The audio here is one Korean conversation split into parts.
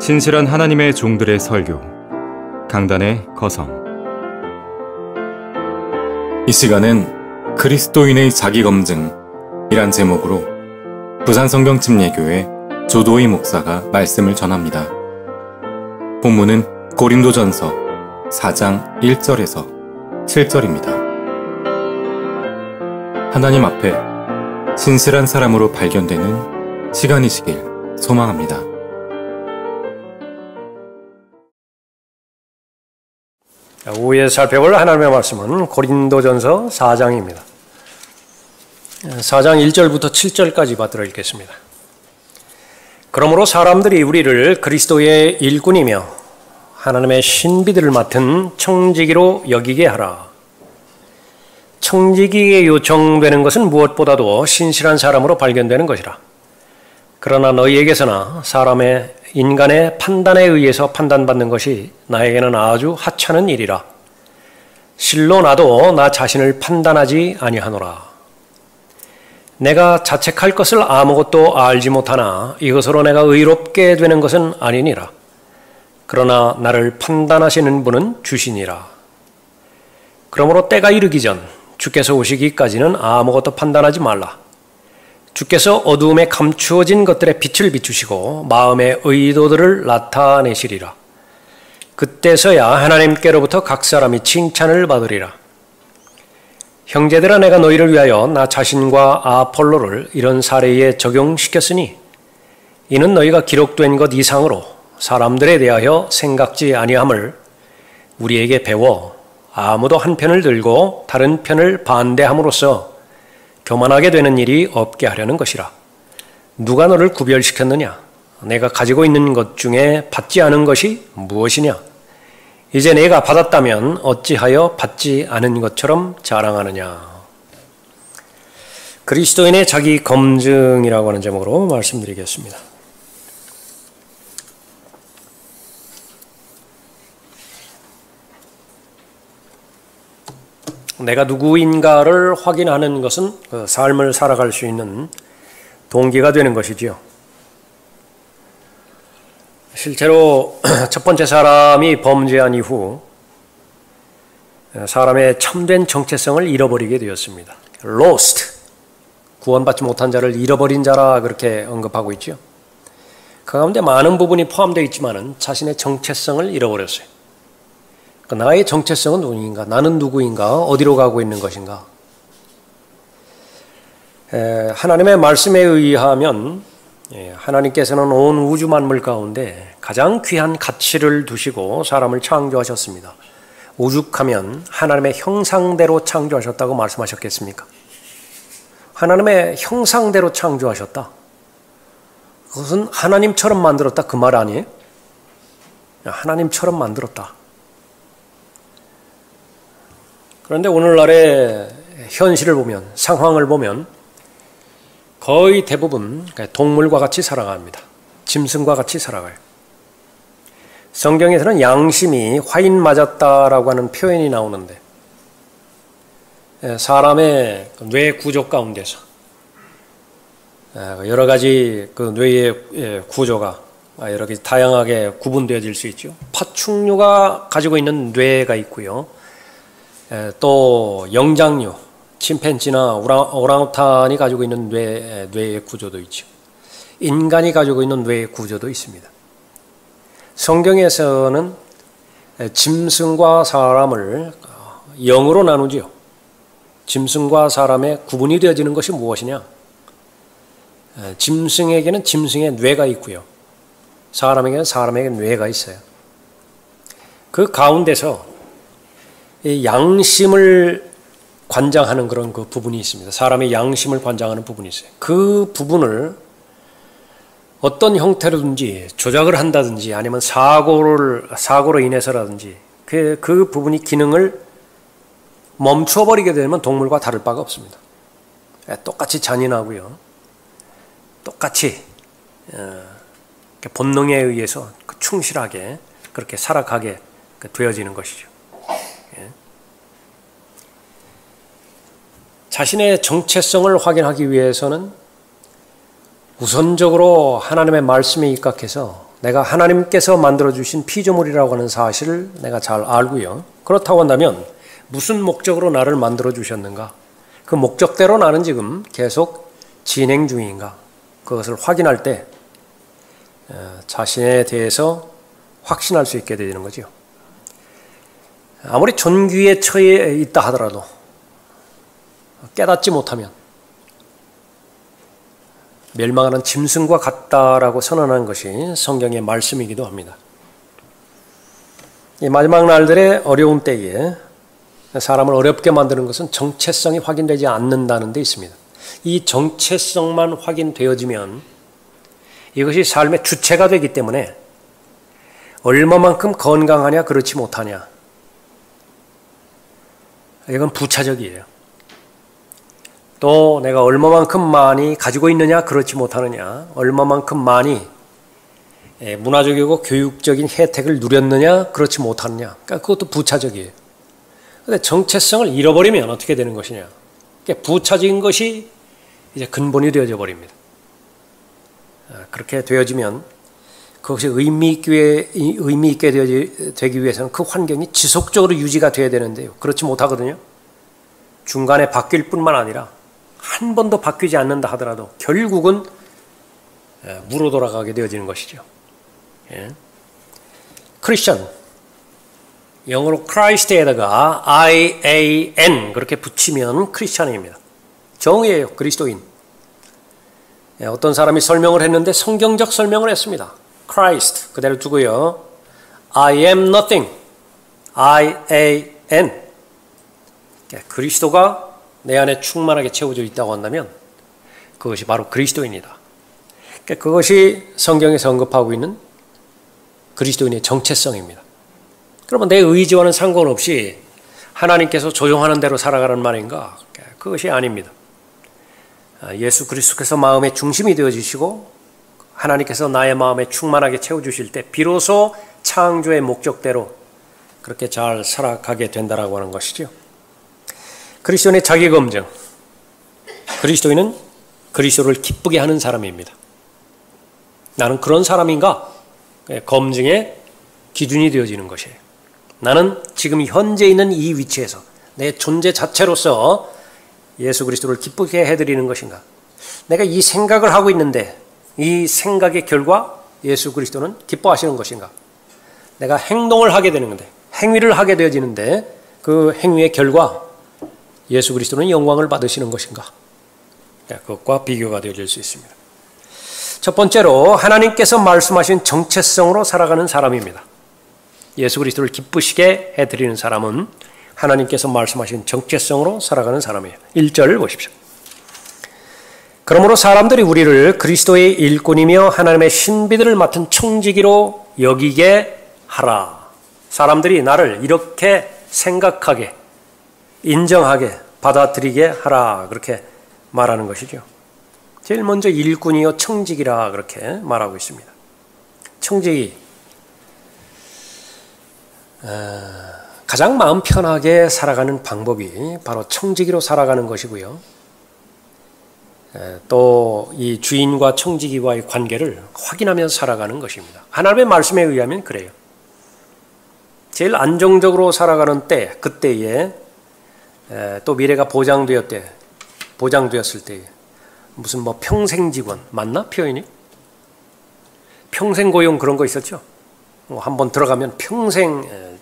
신실한 하나님의 종들의 설교, 강단의 거성. 이 시간은 그리스도인의 자기검증이란 제목으로 부산성경침례교회 조도희 목사가 말씀을 전합니다. 본문은 고린도전서 4장 1절에서 7절입니다. 하나님 앞에 신실한 사람으로 발견되는 시간이시길 소망합니다. 오후에 살펴볼 하나님의 말씀은 고린도전서 4장입니다. 4장 1절부터 7절까지 받들어 읽겠습니다. 그러므로 사람들이 우리를 그리스도의 일꾼이며 하나님의 신비들을 맡은 청지기로 여기게 하라. 청지기에 요청되는 것은 무엇보다도 신실한 사람으로 발견되는 것이라. 그러나 너희에게서나 사람의 인간의 판단에 의해서 판단받는 것이 나에게는 아주 하찮은 일이라. 실로 나도 나 자신을 판단하지 아니하노라. 내가 자책할 것을 아무것도 알지 못하나 이것으로 내가 의롭게 되는 것은 아니니라. 그러나 나를 판단하시는 분은 주시니라. 그러므로 때가 이르기 전 주께서 오시기까지는 아무것도 판단하지 말라. 주께서 어두움에 감추어진 것들의 빛을 비추시고 마음의 의도들을 나타내시리라. 그때서야 하나님께로부터 각 사람이 칭찬을 받으리라. 형제들아, 내가 너희를 위하여 나 자신과 아폴로를 이런 사례에 적용시켰으니 이는 너희가 기록된 것 이상으로 사람들에 대하여 생각지 아니함을 우리에게 배워 아무도 한 편을 들고 다른 편을 반대함으로써 교만하게 되는 일이 없게 하려는 것이라. 누가 너를 구별시켰느냐? 내가 가지고 있는 것 중에 받지 않은 것이 무엇이냐? 이제 내가 받았다면 어찌하여 받지 않은 것처럼 자랑하느냐? 그리스도인의 자기 검증이라고 하는 제목으로 말씀드리겠습니다. 내가 누구인가를 확인하는 것은 그 삶을 살아갈 수 있는 동기가 되는 것이지요. 실제로 첫 번째 사람이 범죄한 이후 사람의 참된 정체성을 잃어버리게 되었습니다. Lost, 구원받지 못한 자를 잃어버린 자라 그렇게 언급하고 있죠. 그 가운데 많은 부분이 포함되어 있지만 자신의 정체성을 잃어버렸어요. 나의 정체성은 누구인가? 나는 누구인가? 어디로 가고 있는 것인가? 하나님의 말씀에 의하면 하나님께서는 온 우주 만물 가운데 가장 귀한 가치를 두시고 사람을 창조하셨습니다. 오죽하면 하나님의 형상대로 창조하셨다고 말씀하셨겠습니까? 하나님의 형상대로 창조하셨다. 그것은 하나님처럼 만들었다 그 말 아니에요? 하나님처럼 만들었다. 그런데 오늘날의 현실을 보면, 상황을 보면 거의 대부분 동물과 같이 살아갑니다. 짐승과 같이 살아가요. 성경에서는 양심이 화인 맞았다라고 하는 표현이 나오는데 사람의 뇌 구조 가운데서 여러 가지 그 뇌의 구조가 여러 가지 다양하게 구분되어질 수 있죠. 파충류가 가지고 있는 뇌가 있고요. 또 영장류, 침팬지나 오랑우탄이 가지고 있는 뇌의 구조도 있죠. 인간이 가지고 있는 뇌의 구조도 있습니다. 성경에서는 짐승과 사람을 영으로 나누지요. 짐승과 사람의 구분이 되어지는 것이 무엇이냐? 짐승에게는 짐승의 뇌가 있고요. 사람에게는 사람에게 뇌가 있어요. 그 가운데서 이 양심을 관장하는 그런 그 부분이 있습니다. 사람의 양심을 관장하는 부분이 있어요. 그 부분을 어떤 형태로든지 조작을 한다든지 아니면 사고로 인해서라든지 그 부분이 기능을 멈춰버리게 되면 동물과 다를 바가 없습니다. 똑같이 잔인하고요. 똑같이 본능에 의해서 충실하게 그렇게 살아가게 되어지는 것이죠. 자신의 정체성을 확인하기 위해서는 우선적으로 하나님의 말씀에 입각해서 내가 하나님께서 만들어주신 피조물이라고 하는 사실을 내가 잘 알고요. 그렇다고 한다면 무슨 목적으로 나를 만들어주셨는가? 그 목적대로 나는 지금 계속 진행 중인가? 그것을 확인할 때 자신에 대해서 확신할 수 있게 되는 거죠. 아무리 존귀에 처해 있다 하더라도 깨닫지 못하면 멸망하는 짐승과 같다라고 선언한 것이 성경의 말씀이기도 합니다. 이 마지막 날들의 어려운 때에 사람을 어렵게 만드는 것은 정체성이 확인되지 않는다는 데 있습니다. 이 정체성만 확인되어지면 이것이 삶의 주체가 되기 때문에 얼마만큼 건강하냐 그렇지 못하냐 이건 부차적이에요. 또 내가 얼마만큼 많이 가지고 있느냐 그렇지 못하느냐 얼마만큼 많이 문화적이고 교육적인 혜택을 누렸느냐 그렇지 못하느냐 그러니까 그것도 부차적이에요. 그런데 정체성을 잃어버리면 어떻게 되는 것이냐 그러니까 부차적인 것이 이제 근본이 되어져 버립니다. 그렇게 되어지면 그것이 의미 있게 되기 위해서는 그 환경이 지속적으로 유지가 돼야 되는데요. 그렇지 못하거든요. 중간에 바뀔 뿐만 아니라 한 번도 바뀌지 않는다 하더라도 결국은 무로 돌아가게 되어지는 것이죠. 크리스천, 영어로 크라이스트에다가 IAN 그렇게 붙이면 크리스천입니다. 정의예요. 그리스도인. 어떤 사람이 설명을 했는데 성경적 설명을 했습니다. Christ 그대로 두고요. I am nothing. IAN. 그리스도가 내 안에 충만하게 채워져 있다고 한다면 그것이 바로 그리스도인이다. 그것이 성경에서 언급하고 있는 그리스도인의 정체성입니다. 그러면 내 의지와는 상관없이 하나님께서 조종하는 대로 살아가는 말인가? 그것이 아닙니다. 예수 그리스도께서 마음의 중심이 되어주시고 하나님께서 나의 마음에 충만하게 채워주실 때 비로소 창조의 목적대로 그렇게 잘 살아가게 된다라고 하는 것이죠. 그리스도인의 자기검증. 그리스도인은 그리스도를 기쁘게 하는 사람입니다. 나는 그런 사람인가? 검증의 기준이 되어지는 것이에요. 나는 지금 현재 있는 이 위치에서 내 존재 자체로서 예수 그리스도를 기쁘게 해드리는 것인가? 내가 이 생각을 하고 있는데 이 생각의 결과 예수 그리스도는 기뻐하시는 것인가? 내가 행동을 하게 되는 건데 행위를 하게 되어지는데 그 행위의 결과 예수 그리스도는 영광을 받으시는 것인가? 그것과 비교가 되어질 수 있습니다. 첫 번째로 하나님께서 말씀하신 정체성으로 살아가는 사람입니다. 예수 그리스도를 기쁘시게 해드리는 사람은 하나님께서 말씀하신 정체성으로 살아가는 사람이에요. 1절을 보십시오. 그러므로 사람들이 우리를 그리스도의 일꾼이며 하나님의 신비들을 맡은 청지기로 여기게 하라. 사람들이 나를 이렇게 생각하게, 인정하게, 받아들이게 하라. 그렇게 말하는 것이죠. 제일 먼저 일꾼이요 청지기라 그렇게 말하고 있습니다. 청지기. 가장 마음 편하게 살아가는 방법이 바로 청지기로 살아가는 것이고요. 또 이 주인과 청지기와의 관계를 확인하면서 살아가는 것입니다. 하나님의 말씀에 의하면 그래요. 제일 안정적으로 살아가는 때, 그때에 또 미래가 보장되었을 때 무슨 뭐 평생 직원 맞나 표현이? 평생 고용 그런 거 있었죠. 한번 들어가면 평생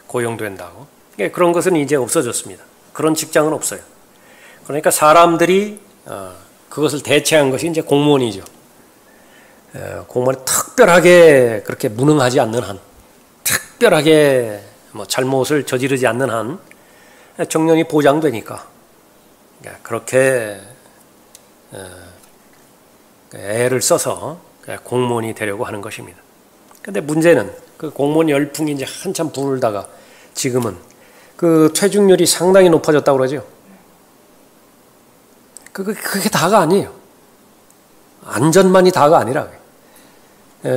고용된다고. 그런 것은 이제 없어졌습니다. 그런 직장은 없어요. 그러니까 사람들이 그것을 대체한 것이 이제 공무원이죠. 공무원이 특별하게 그렇게 무능하지 않는 한, 특별하게 뭐 잘못을 저지르지 않는 한 정년이 보장되니까 그렇게 애를 써서 공무원이 되려고 하는 것입니다. 그런데 문제는 그 공무원 열풍이 이제 한참 불다가 지금은 그 퇴직률이 상당히 높아졌다고 그러죠. 그게 다가 아니에요. 안전만이 다가 아니라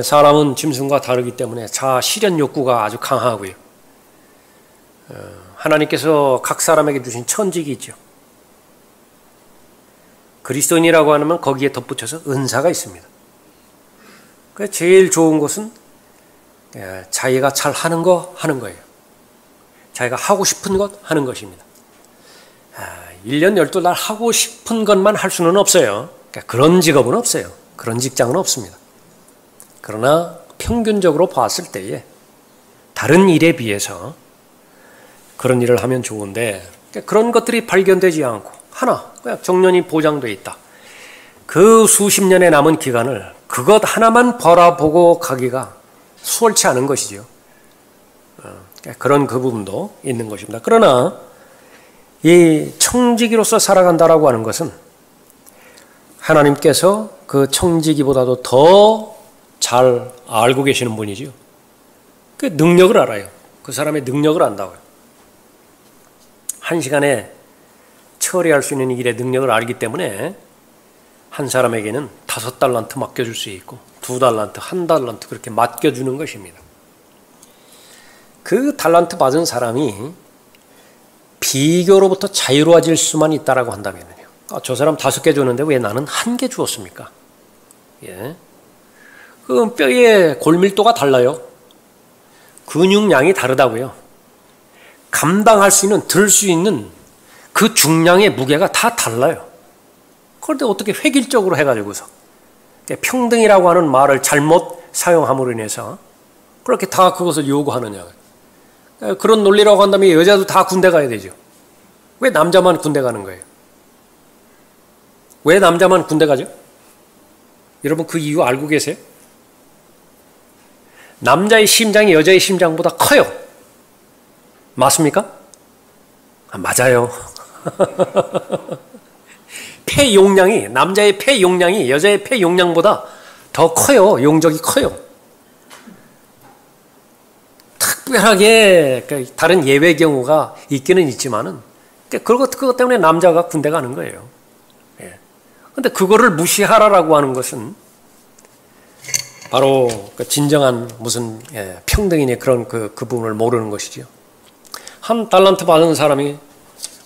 사람은 짐승과 다르기 때문에 자아 실현 욕구가 아주 강하고요. 하나님께서 각 사람에게 주신 천직이 있죠. 그리스도인이라고 하면 거기에 덧붙여서 은사가 있습니다. 제일 좋은 것은 자기가 잘 하는 거 하는 거예요. 자기가 하고 싶은 것 하는 것입니다. 1년 12달 하고 싶은 것만 할 수는 없어요. 그런 직업은 없어요. 그런 직장은 없습니다. 그러나 평균적으로 봤을 때에 다른 일에 비해서 그런 일을 하면 좋은데 그런 것들이 발견되지 않고 하나 그냥 정년이 보장돼 있다. 그 수십 년의 남은 기간을 그것 하나만 바라보고 가기가 수월치 않은 것이죠. 그런 그 부분도 있는 것입니다. 그러나 이 청지기로서 살아간다라고 하는 것은 하나님께서 그 청지기보다도 더 잘 알고 계시는 분이지요. 그 능력을 알아요. 그 사람의 능력을 안다고요. 한 시간에 처리할 수 있는 일의 능력을 알기 때문에 한 사람에게는 5달란트 맡겨줄 수 있고 2달란트, 1달란트 그렇게 맡겨주는 것입니다. 그 달란트 받은 사람이 비교로부터 자유로워질 수만 있다라고 한다면요. 저 사람 5개 줬는데 왜 나는 1개 주었습니까? 예. 그 뼈의 골밀도가 달라요. 근육량이 다르다고요. 감당할 수 있는, 들 수 있는 그 중량의 무게가 다 달라요. 그런데 어떻게 획일적으로 해가지고서 평등이라고 하는 말을 잘못 사용함으로 인해서 그렇게 다 그것을 요구하느냐. 그런 논리라고 한다면 여자도 다 군대 가야 되죠. 왜 남자만 군대 가는 거예요? 왜 남자만 군대 가죠? 여러분 그 이유 알고 계세요? 남자의 심장이 여자의 심장보다 커요. 맞습니까? 맞아요. 폐 용량이 남자의 폐 용량이 여자의 폐 용량보다 더 커요. 용적이 커요. 특별하게 다른 예외 경우가 있기는 있지만은 그것 때문에 남자가 군대 가는 거예요. 그런데 그거를 무시하라라고 하는 것은 바로 진정한 무슨 평등이니 그런 그 부분을 모르는 것이죠. 한 달란트 받은 사람이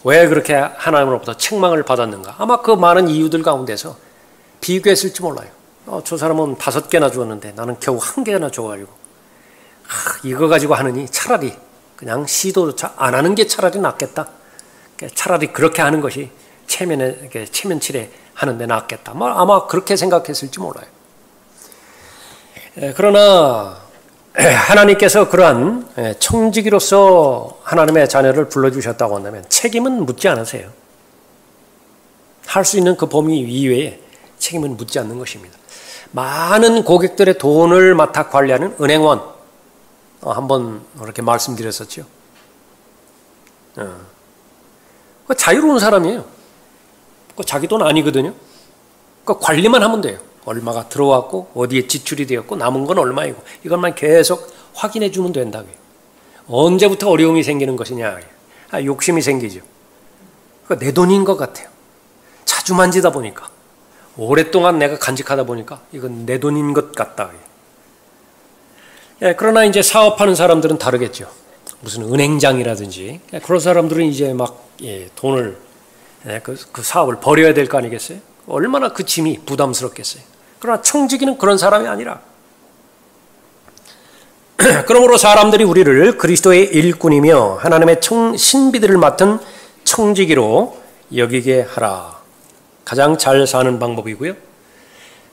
왜 그렇게 하나님으로부터 책망을 받았는가? 아마 그 많은 이유들 가운데서 비교했을지 몰라요. 저 사람은 5개나 주었는데 나는 겨우 1개나 줘가지고 이거 가지고 하느니 차라리 그냥 시도조차 안 하는 게 차라리 낫겠다. 차라리 그렇게 하는 것이 체면치레 하는데 낫겠다. 아마 그렇게 생각했을지 몰라요. 그러나 하나님께서 그러한 청지기로서 하나님의 자녀를 불러주셨다고 한다면 책임은 묻지 않으세요. 할 수 있는 그 범위 이외에 책임은 묻지 않는 것입니다. 많은 고객들의 돈을 맡아 관리하는 은행원 한번 그렇게 말씀드렸었죠. 자유로운 사람이에요. 자기 돈 아니거든요. 관리만 하면 돼요. 얼마가 들어왔고 어디에 지출이 되었고 남은 건 얼마이고 이것만 계속 확인해 주면 된다고요. 언제부터 어려움이 생기는 것이냐. 욕심이 생기죠. 내 돈인 것 같아요. 자주 만지다 보니까 오랫동안 내가 간직하다 보니까 이건 내 돈인 것 같다. 그러나 이제 사업하는 사람들은 다르겠죠. 무슨 은행장이라든지 그런 사람들은 이제 막 돈을 그 사업을 벌여야 될 거 아니겠어요? 얼마나 그 짐이 부담스럽겠어요. 그러나 청지기는 그런 사람이 아니라 그러므로 사람들이 우리를 그리스도의 일꾼이며 하나님의 신비들을 맡은 청지기로 여기게 하라. 가장 잘 사는 방법이고요.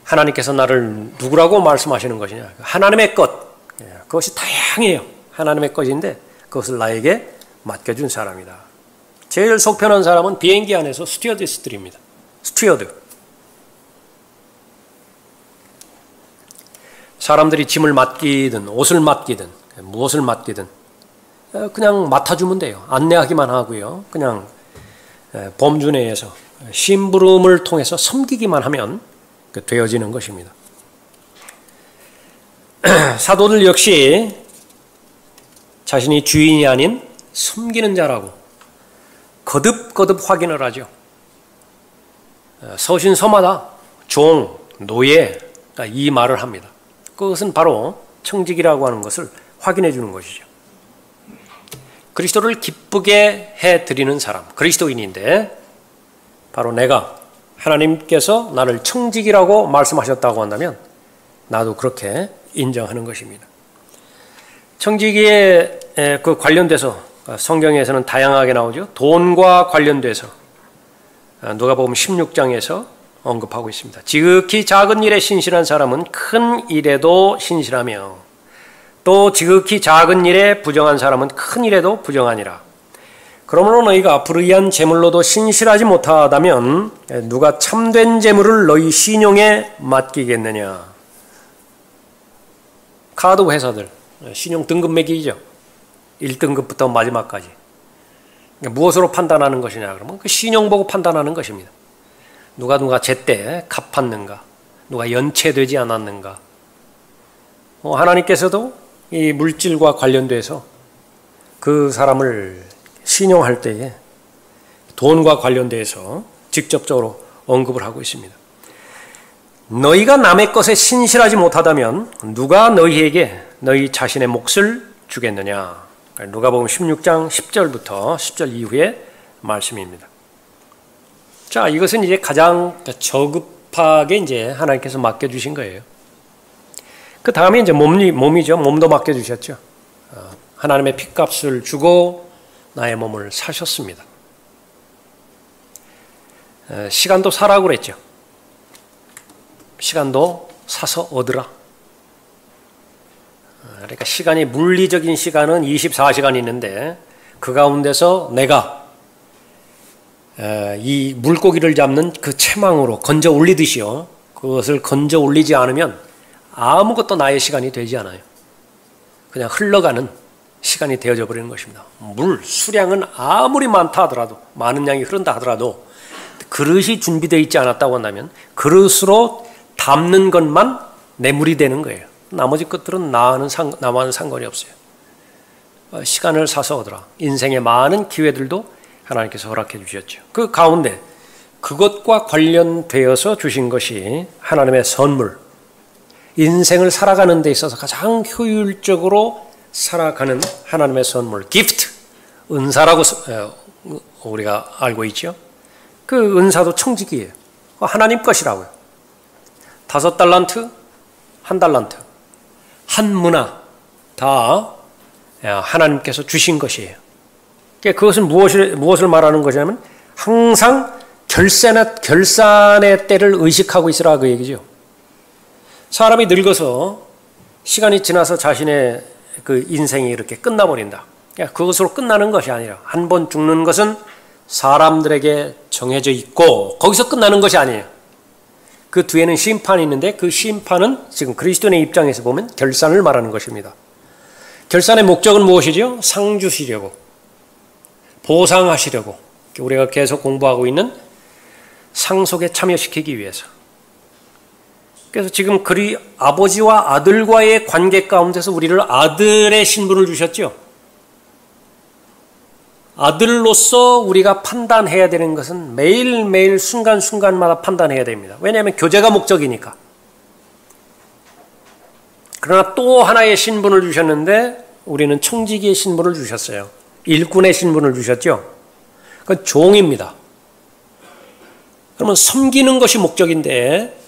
하나님께서 나를 누구라고 말씀하시는 것이냐. 하나님의 것. 그것이 다양해요. 하나님의 것인데 그것을 나에게 맡겨준 사람이다. 제일 속편한 사람은 비행기 안에서 스튜어디스들입니다. 스튜어드. 사람들이 짐을 맡기든 옷을 맡기든 무엇을 맡기든 그냥 맡아주면 돼요. 안내하기만 하고요. 그냥 범주 내에서 심부름을 통해서 섬기기만 하면 되어지는 것입니다. 사도들 역시 자신이 주인이 아닌 섬기는 자라고 거듭거듭 확인을 하죠. 서신서마다 종, 노예 이 말을 합니다. 그것은 바로 청지기라고 하는 것을 확인해 주는 것이죠. 그리스도를 기쁘게 해드리는 사람, 그리스도인인데 바로 내가 하나님께서 나를 청지기라고 말씀하셨다고 한다면 나도 그렇게 인정하는 것입니다. 청지기에 그 관련돼서 성경에서는 다양하게 나오죠. 돈과 관련돼서 누가복음 16장에서 언급하고 있습니다. 지극히 작은 일에 신실한 사람은 큰 일에도 신실하며 또 지극히 작은 일에 부정한 사람은 큰 일에도 부정하니라. 그러므로 너희가 불의한 재물로도 신실하지 못하다면 누가 참된 재물을 너희 신용에 맡기겠느냐. 카드 회사들 신용 등급 매기죠. 1등급부터 마지막까지. 무엇으로 판단하는 것이냐 그러면 그 신용 보고 판단하는 것입니다. 누가 제때 갚았는가, 누가 연체되지 않았는가. 하나님께서도 이 물질과 관련돼서 그 사람을 신용할 때에 돈과 관련돼서 직접적으로 언급을 하고 있습니다. 너희가 남의 것에 신실하지 못하다면 누가 너희에게 너희 자신의 몫을 주겠느냐. 누가복음 16장 10절부터 10절 이후의 말씀입니다. 자, 이것은 이제 가장 저급하게 이제 하나님께서 맡겨주신 거예요. 그 다음에 이제 몸이죠. 몸도 맡겨주셨죠. 하나님의 핏값을 주고 나의 몸을 사셨습니다. 시간도 사라고 그랬죠. 시간도 사서 얻으라. 그러니까 시간이 물리적인 시간은 24시간 있는데 그 가운데서 내가 이 물고기를 잡는 그 채망으로 건져 올리듯이요. 그것을 건져 올리지 않으면 아무것도 나의 시간이 되지 않아요. 그냥 흘러가는 시간이 되어져 버리는 것입니다. 물, 수량은 아무리 많다 하더라도, 많은 양이 흐른다 하더라도 그릇이 준비되어 있지 않았다고 한다면 그릇으로 담는 것만 내 물이 되는 거예요. 나머지 것들은 나와는 상관이 없어요. 시간을 사서 얻으라. 인생의 많은 기회들도 하나님께서 허락해 주셨죠. 그 가운데 그것과 관련되어서 주신 것이 하나님의 선물, 인생을 살아가는 데 있어서 가장 효율적으로 살아가는 하나님의 선물, 기프트, 은사라고 우리가 알고 있죠. 그 은사도 청지기예요. 하나님 것이라고요. 5달란트, 1달란트, 한 문화 다 하나님께서 주신 것이에요. 그것은 무엇을 말하는 것이냐면 항상 결산의 때를 의식하고 있으라 그 얘기죠. 사람이 늙어서 시간이 지나서 자신의 그 인생이 이렇게 끝나버린다. 그것으로 끝나는 것이 아니라 한 번 죽는 것은 사람들에게 정해져 있고 거기서 끝나는 것이 아니에요. 그 뒤에는 심판이 있는데 그 심판은 지금 그리스도인의 입장에서 보면 결산을 말하는 것입니다. 결산의 목적은 무엇이죠? 상 주시려고, 보상하시려고, 우리가 계속 공부하고 있는 상속에 참여시키기 위해서. 그래서 지금 아버지와 아들과의 관계 가운데서 우리를 아들의 신분을 주셨죠. 아들로서 우리가 판단해야 되는 것은 매일매일 순간순간마다 판단해야 됩니다. 왜냐하면 교제가 목적이니까. 그러나 또 하나의 신분을 주셨는데 우리는 청지기의 신분을 주셨어요. 일꾼의 신분을 주셨죠. 그건 종입니다. 그러면 섬기는 것이 목적인데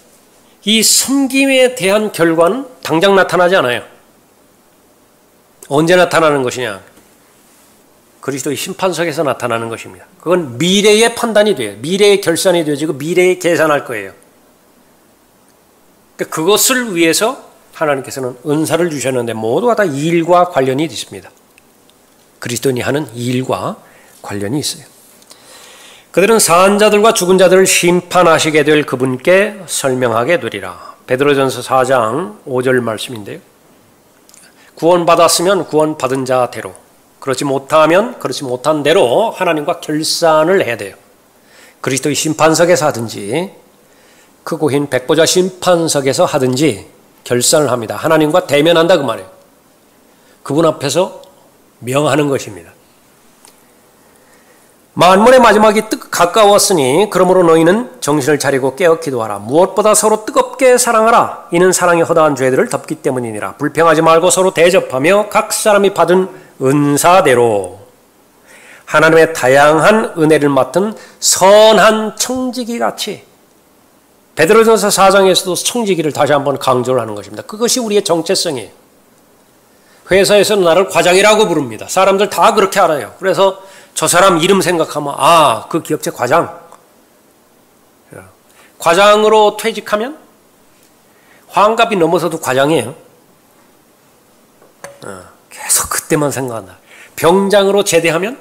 이 섬김에 대한 결과는 당장 나타나지 않아요. 언제 나타나는 것이냐? 그리스도의 심판석에서 나타나는 것입니다. 그건 미래의 판단이 돼요. 미래의 결산이 되어지고 미래에 계산할 거예요. 그것을 위해서 하나님께서는 은사를 주셨는데 모두가 다 일과 관련이 있습니다. 그리스도인이 하는 일과 관련이 있어요. 그들은 사한 자들과 죽은 자들을 심판하시게 될 그분께 설명하게 되리라. 베드로전서 4장 5절 말씀인데요. 구원받았으면 구원받은 자대로, 그렇지 못하면 그렇지 못한 대로 하나님과 결산을 해야 돼요. 그리스도의 심판석에서 하든지 크고 흰 백보자 심판석에서 하든지 결산을 합니다. 하나님과 대면한다 그 말이에요. 그분 앞에서 명하는 것입니다. 만물의 마지막이 가까웠으니 그러므로 너희는 정신을 차리고 깨어 기도하라. 무엇보다 서로 뜨겁게 사랑하라. 이는 사랑이 허다한 죄들을 덮기 때문이니라. 불평하지 말고 서로 대접하며 각 사람이 받은 은사대로 하나님의 다양한 은혜를 맡은 선한 청지기 같이 베드로전서 4장에서도 청지기를 다시 한번 강조를 하는 것입니다. 그것이 우리의 정체성이에요. 회사에서는 나를 과장이라고 부릅니다. 사람들 다 그렇게 알아요. 그래서 저 사람 이름 생각하면 그 기업체 과장. 과장으로 퇴직하면 환갑이 넘어서도 과장이에요. 계속 그때만 생각한다. 병장으로 제대하면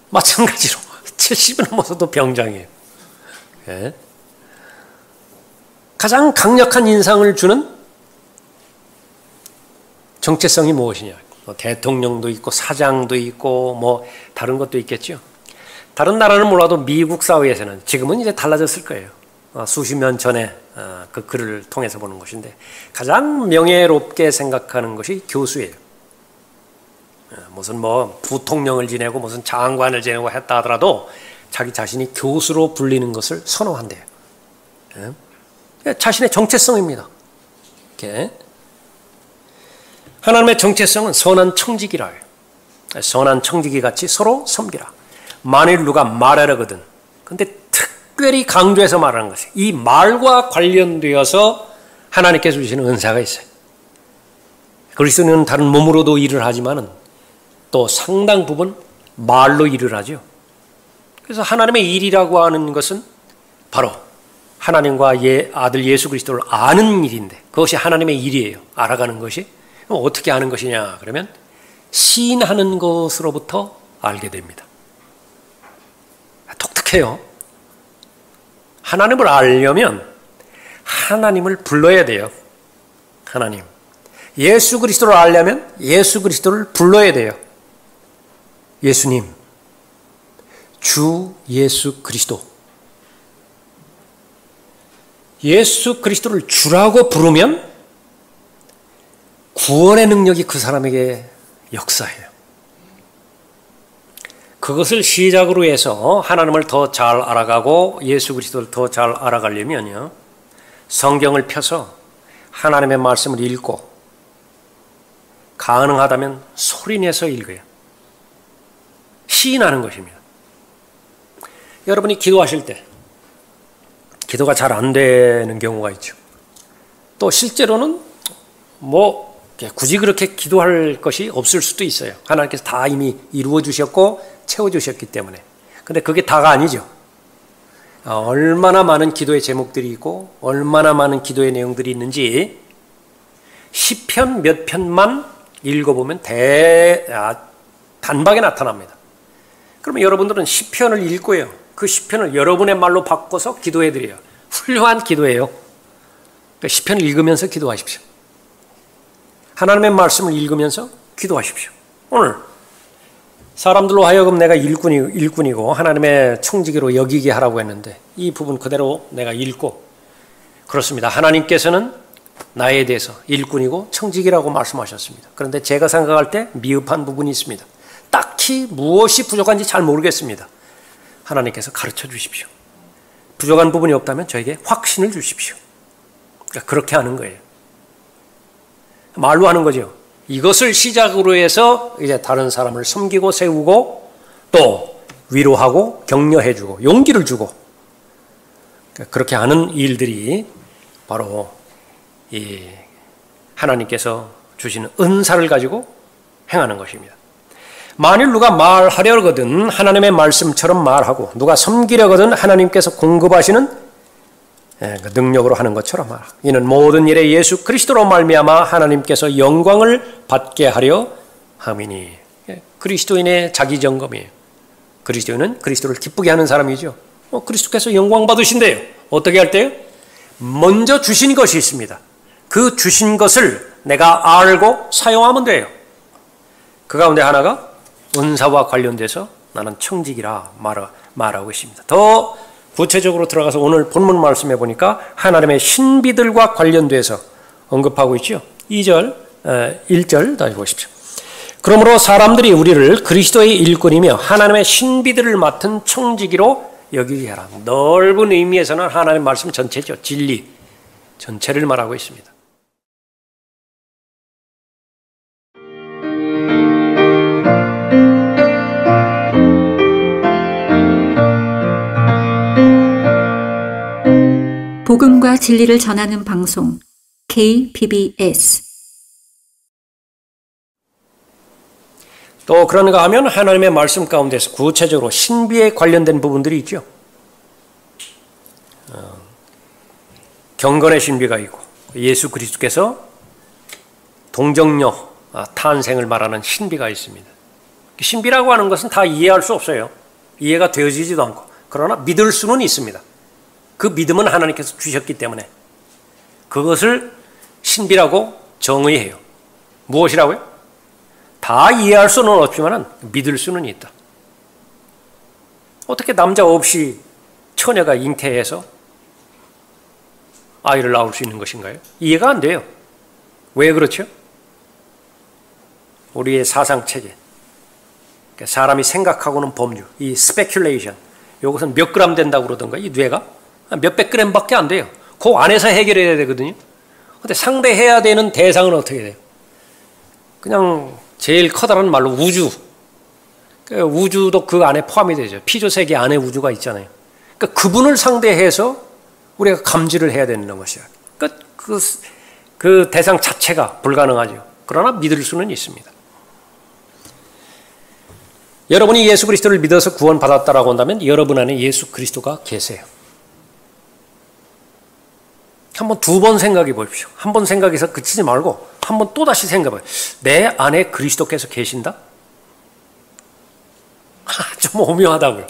마찬가지로 70이 넘어서도 병장이에요. 예. 가장 강력한 인상을 주는 정체성이 무엇이냐? 대통령도 있고 사장도 있고 뭐 다른 것도 있겠죠. 다른 나라는 몰라도 미국 사회에서는 지금은 이제 달라졌을 거예요. 수십 년 전에 그 글을 통해서 보는 것인데 가장 명예롭게 생각하는 것이 교수예요. 무슨 뭐 부통령을 지내고 무슨 장관을 지내고 했다 하더라도 자기 자신이 교수로 불리는 것을 선호한대요. 자신의 정체성입니다. 이렇게. 하나님의 정체성은 선한 청지기라 해요. 선한 청지기 같이 서로 섬기라. 만일 누가 말하려거든. 근데 특별히 강조해서 말하는 것이 이 말과 관련되어서 하나님께서 주시는 은사가 있어요. 그리스도는 다른 몸으로도 일을 하지만은 또 상당 부분 말로 일을 하죠. 그래서 하나님의 일이라고 하는 것은 바로 하나님과 아들 예수 그리스도를 아는 일인데 그것이 하나님의 일이에요. 알아가는 것이. 그럼 어떻게 아는 것이냐? 그러면 시인하는 것으로부터 알게 됩니다. 독특해요. 하나님을 알려면 하나님을 불러야 돼요. 하나님. 예수 그리스도를 알려면 예수 그리스도를 불러야 돼요. 예수님. 주 예수 그리스도. 예수 그리스도를 주라고 부르면 구원의 능력이 그 사람에게 역사해요. 그것을 시작으로 해서 하나님을 더 잘 알아가고 예수 그리스도를 더 잘 알아가려면요. 성경을 펴서 하나님의 말씀을 읽고 가능하다면 소리내서 읽어요. 시인하는 것입니다. 여러분이 기도하실 때 기도가 잘 안 되는 경우가 있죠. 또 실제로는 뭐 굳이 그렇게 기도할 것이 없을 수도 있어요. 하나님께서 다 이미 이루어 주셨고 채워 주셨기 때문에. 근데 그게 다가 아니죠. 얼마나 많은 기도의 제목들이 있고 얼마나 많은 기도의 내용들이 있는지 시편 몇 편만 읽어보면 단박에 나타납니다. 그러면 여러분들은 시편을 읽고요. 그 시편을 여러분의 말로 바꿔서 기도해드려요. 훌륭한 기도예요. 그러니까 시편을 읽으면서 기도하십시오. 하나님의 말씀을 읽으면서 기도하십시오. 오늘 사람들로 하여금 내가 일꾼이고 하나님의 청지기로 여기게 하라고 했는데 이 부분 그대로 내가 읽고 그렇습니다. 하나님께서는 나에 대해서 일꾼이고 청지기라고 말씀하셨습니다. 그런데 제가 생각할 때 미흡한 부분이 있습니다. 딱히 무엇이 부족한지 잘 모르겠습니다. 하나님께서 가르쳐 주십시오. 부족한 부분이 없다면 저에게 확신을 주십시오. 그러니까 그렇게 하는 거예요. 말로 하는 거죠. 이것을 시작으로 해서 이제 다른 사람을 섬기고 세우고 또 위로하고 격려해주고 용기를 주고 그렇게 하는 일들이 바로 이 하나님께서 주시는 은사를 가지고 행하는 것입니다. 만일 누가 말하려거든 하나님의 말씀처럼 말하고 누가 섬기려거든 하나님께서 공급하시는 그 능력으로 하는 것처럼 말하라. 이는 모든 일에 예수 그리스도로 말미암아 하나님께서 영광을 받게 하려 함이니. 그리스도인의 자기 점검이에요. 그리스도인은 그리스도를 기쁘게 하는 사람이죠. 그리스도께서 영광 받으신대요. 어떻게 할 때요? 먼저 주신 것이 있습니다. 그 주신 것을 내가 알고 사용하면 돼요. 그 가운데 하나가 은사와 관련돼서 나는 청지기라 말하고 있습니다. 더 구체적으로 들어가서 오늘 본문 말씀해 보니까 하나님의 신비들과 관련돼서 언급하고 있죠. 2절, 1절 다시 보십시오. 그러므로 사람들이 우리를 그리스도의 일꾼이며 하나님의 신비들을 맡은 청지기로 여기게 하라. 넓은 의미에서는 하나님의 말씀 전체죠. 진리 전체를 말하고 있습니다. 복음과 진리를 전하는 방송 KBS. 또 그런가 하면 하나님의 말씀 가운데서 구체적으로 신비에 관련된 부분들이 있죠. 경건의 신비가 있고 예수 그리스도께서 동정녀 탄생을 말하는 신비가 있습니다. 신비라고 하는 것은 다 이해할 수 없어요. 이해가 되어지지도 않고. 그러나 믿을 수는 있습니다. 그 믿음은 하나님께서 주셨기 때문에 그것을 신비라고 정의해요. 무엇이라고요? 다 이해할 수는 없지만 믿을 수는 있다. 어떻게 남자 없이 처녀가 잉태해서 아이를 낳을 수 있는 것인가요? 이해가 안 돼요. 왜 그렇죠? 우리의 사상체계, 사람이 생각하고는 범주, 이 스페큘레이션, 이것은 몇 그램 된다고 그러던가, 이 뇌가 몇백 그램밖에 안 돼요. 그 안에서 해결해야 되거든요. 근데 상대해야 되는 대상은 어떻게 돼요? 그냥 제일 커다란 말로 우주. 우주도 그 안에 포함이 되죠. 피조세계 안에 우주가 있잖아요. 그러니까 그분을 상대해서 우리가 감지를 해야 되는 것이야. 그러니까 그 대상 자체가 불가능하죠. 그러나 믿을 수는 있습니다. 여러분이 예수 그리스도를 믿어서 구원받았다라고 한다면 여러분 안에 예수 그리스도가 계세요. 한번 두 번 생각해 보십시오. 한 번 생각해서 그치지 말고 한번 또다시 생각해 봐요. 내 안에 그리스도께서 계신다? 좀 오묘하다고요.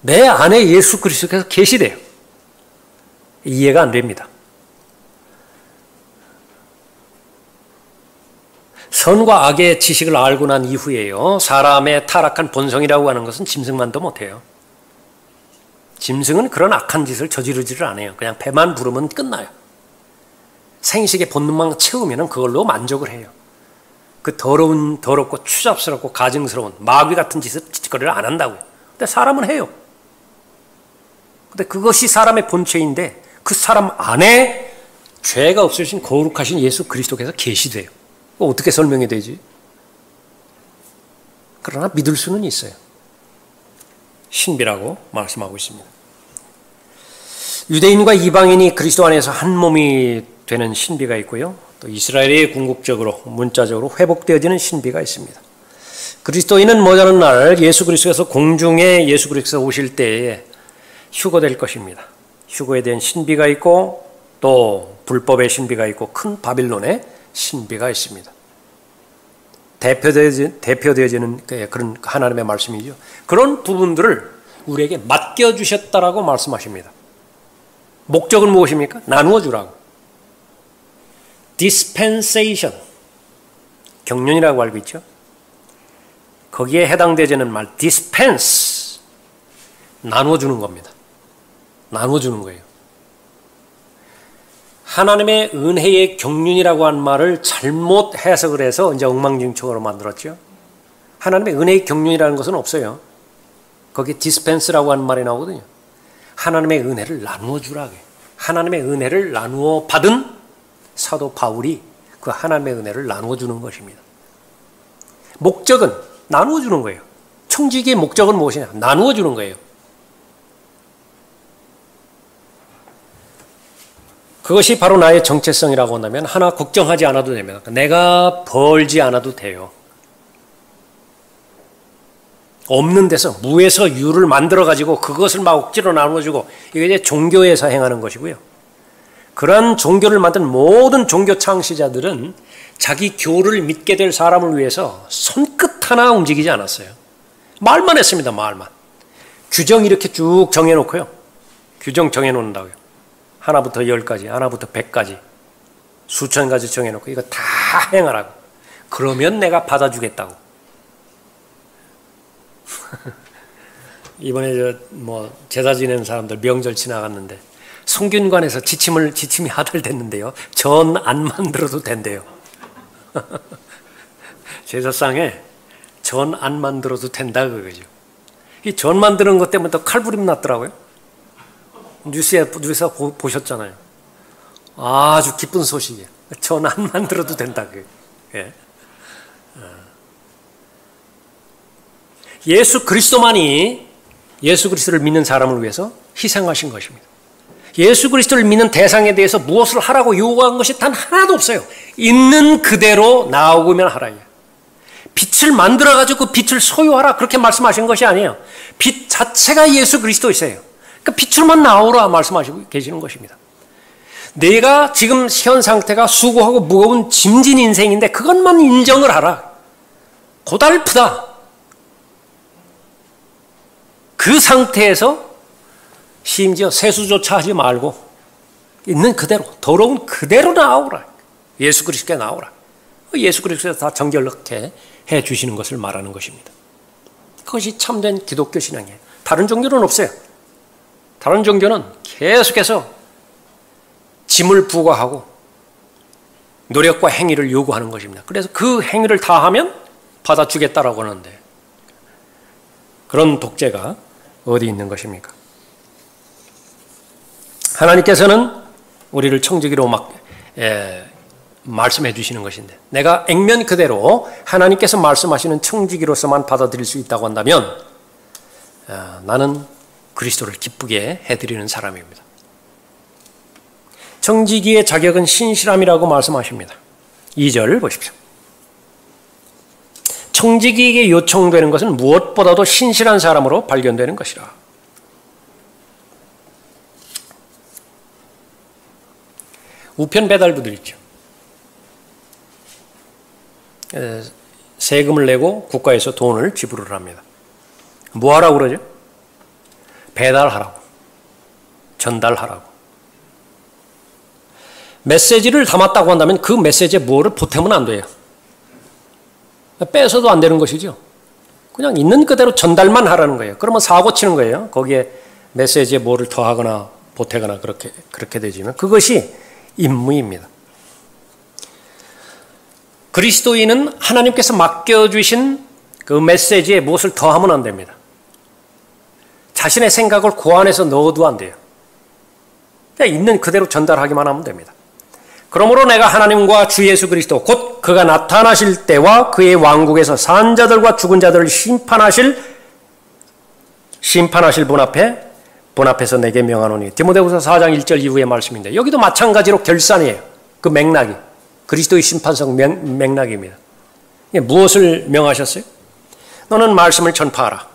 내 안에 예수 그리스도께서 계시대요. 이해가 안 됩니다. 선과 악의 지식을 알고 난 이후에요. 사람의 타락한 본성이라고 하는 것은 짐승만도 못해요. 짐승은 그런 악한 짓을 저지르지를 않아요. 그냥 배만 부르면 끝나요. 생식의 본능만 채우면 그걸로 만족을 해요. 그 더럽고 추잡스럽고 가증스러운 마귀 같은 짓거리를 안 한다고요. 근데 사람은 해요. 근데 그것이 사람의 본체인데 그 사람 안에 죄가 없으신 거룩하신 예수 그리스도께서 계시대요. 어떻게 설명이 되지? 그러나 믿을 수는 있어요. 신비라고 말씀하고 있습니다. 유대인과 이방인이 그리스도 안에서 한 몸이 되는 신비가 있고요. 또 이스라엘이 궁극적으로 문자적으로 회복되어지는 신비가 있습니다. 그리스도인은 머지않은 날 예수 그리스도께서 공중에 예수 그리스도께서 오실 때에 휴거될 것입니다. 휴거에 대한 신비가 있고 또 불법의 신비가 있고 큰 바빌론의 신비가 있습니다. 대표되어지는 그런 하나님의 말씀이죠. 그런 부분들을 우리에게 맡겨주셨다라고 말씀하십니다. 목적은 무엇입니까? 나누어 주라고. dispensation, 경륜이라고 알고 있죠. 거기에 해당되지는 말 dispense, 나누어 주는 겁니다. 나누어 주는 거예요. 하나님의 은혜의 경륜이라고 한 말을 잘못 해석을 해서 이제 엉망진창으로 만들었죠. 하나님의 은혜의 경륜이라는 것은 없어요. 거기에 dispense라고 하는 말이 나오거든요. 하나님의 은혜를 나누어 주라고 해요. 하나님의 은혜를 나누어 받은 사도 바울이 그 하나님의 은혜를 나누어 주는 것입니다. 목적은 나누어 주는 거예요. 청지기의 목적은 무엇이냐? 나누어 주는 거예요. 그것이 바로 나의 정체성이라고 한다면 하나 걱정하지 않아도 됩니다. 내가 벌지 않아도 돼요. 없는 데서 무에서 유를 만들어가지고 그것을 막 억지로 나눠주고 이게 이제 종교에서 행하는 것이고요. 그러한 종교를 만든 모든 종교 창시자들은 자기 교를 믿게 될 사람을 위해서 손끝 하나 움직이지 않았어요. 말만 했습니다. 말만. 규정 이렇게 쭉 정해놓고요. 규정 정해놓는다고요. 하나부터 10가지, 하나부터 100가지, 수천 가지 정해놓고 이거 다 행하라고. 그러면 내가 받아주겠다고. 이번에 제사 지내는 사람들 명절 지나갔는데 성균관에서 지침이 하달됐는데요. 전 안 만들어도 된대요. 제사상에 전 안 만들어도 된다 그거죠. 이 전 만드는 것 때문에 또 칼부림 났더라고요. 뉴스에서 보셨잖아요. 아주 기쁜 소식이에요. 전 안 만들어도 된다. 예. 예수 그리스도만이 예수 그리스도를 믿는 사람을 위해서 희생하신 것입니다. 예수 그리스도를 믿는 대상에 대해서 무엇을 하라고 요구한 것이 단 하나도 없어요. 있는 그대로 나오면 하라. 빛을 만들어가지고 그 빛을 소유하라 그렇게 말씀하신 것이 아니에요. 빛 자체가 예수 그리스도이세요. 그러니까 빛을만 나오라 말씀하시고 계시는 것입니다. 내가 지금 현 상태가 수고하고 무거운 짐진 인생인데 그것만 인정을 하라. 고달프다. 그 상태에서 심지어 세수조차 하지 말고 있는 그대로 더러운 그대로 나오라. 예수 그리스도께 나오라. 예수 그리스도에서 다 정결케 해주시는 것을 말하는 것입니다. 그것이 참된 기독교 신앙이에요. 다른 종교는 없어요. 다른 종교는 계속해서 짐을 부과하고 노력과 행위를 요구하는 것입니다. 그래서 그 행위를 다 하면 받아주겠다라고 하는데 그런 독재가 어디 있는 것입니까? 하나님께서는 우리를 청지기로 말씀해 주시는 것인데 내가 액면 그대로 하나님께서 말씀하시는 청지기로서만 받아들일 수 있다고 한다면 나는 그리스도를 기쁘게 해드리는 사람입니다. 청지기의 자격은 신실함이라고 말씀하십니다. 2절 보십시오. 청지기에게 요청되는 것은 무엇보다도 신실한 사람으로 발견되는 것이라. 우편 배달부들 있죠. 세금을 내고 국가에서 돈을 지불을 합니다. 뭐 하라고 그러죠? 배달하라고. 전달하라고. 메시지를 담았다고 한다면 그 메시지에 뭐를 보태면 안 돼요. 빼서도 안 되는 것이죠. 그냥 있는 그대로 전달만 하라는 거예요. 그러면 사고 치는 거예요. 거기에 메시지에 뭐를 더하거나 보태거나 그렇게 되지만 그것이 임무입니다. 그리스도인은 하나님께서 맡겨주신 그 메시지에 무엇을 더하면 안 됩니다. 자신의 생각을 그 안에서 넣어도 안 돼요. 그냥 있는 그대로 전달하기만 하면 됩니다. 그러므로 내가 하나님과 주 예수 그리스도 곧 그가 나타나실 때와 그의 왕국에서 산 자들과 죽은 자들을 심판하실 분 앞에서 내게 명하노니 디모데후서 4장 1절 이후의 말씀인데 여기도 마찬가지로 결산이에요. 그 맥락이 그리스도의 심판성 맥락입니다. 무엇을 명하셨어요? 너는 말씀을 전파하라.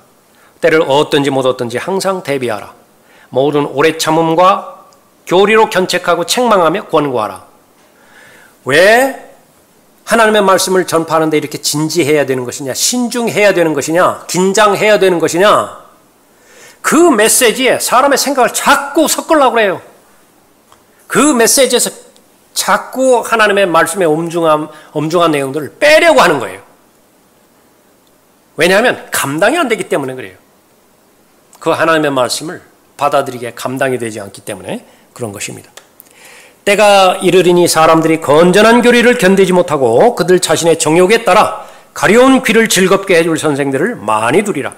때를 얻든지 못 얻든지 항상 대비하라. 모든 오래 참음과 교리로 견책하고 책망하며 권고하라. 왜 하나님의 말씀을 전파하는데 이렇게 진지해야 되는 것이냐, 신중해야 되는 것이냐, 긴장해야 되는 것이냐? 그 메시지에 사람의 생각을 자꾸 섞으려고 해요. 그 메시지에서 자꾸 하나님의 말씀의 엄중한 내용들을 빼려고 하는 거예요. 왜냐하면 감당이 안 되기 때문에 그래요. 그 하나님의 말씀을 받아들이기에 감당이 되지 않기 때문에 그런 것입니다. 때가 이르리니 사람들이 건전한 교리를 견디지 못하고 그들 자신의 정욕에 따라 가려운 귀를 즐겁게 해줄 선생들을 많이 두리라.